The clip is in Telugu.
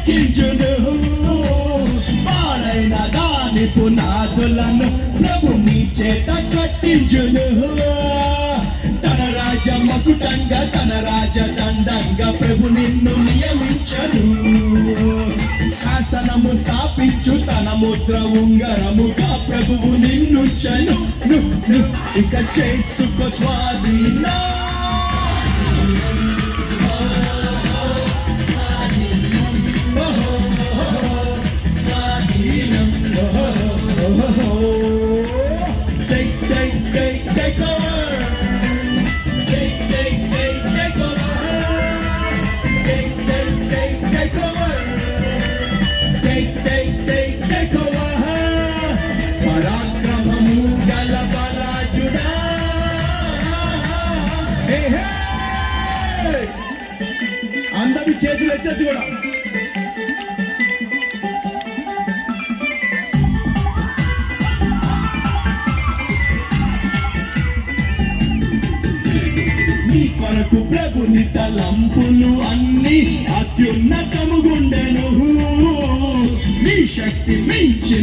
ఎక్కించును. పాడైన దాని పునాదులను ప్రభు నీ చేత కట్టించును. తన రాజ మకుటంగా తన రాజదండంగా ప్రభు నిన్ను నియమించను. శాసనము స్థాపించు తన ముద్ర ఉంగరముగా ప్రభువు నిన్నుంచను. ఇక చేసుకో స్వాధీనం. అందరి చేతులు ఎత్తేసి కూడా నీ కొరకు ప్రభుని తలంపులు అన్ని అత్యున్నతము గుండెను. నీ శక్తి మించి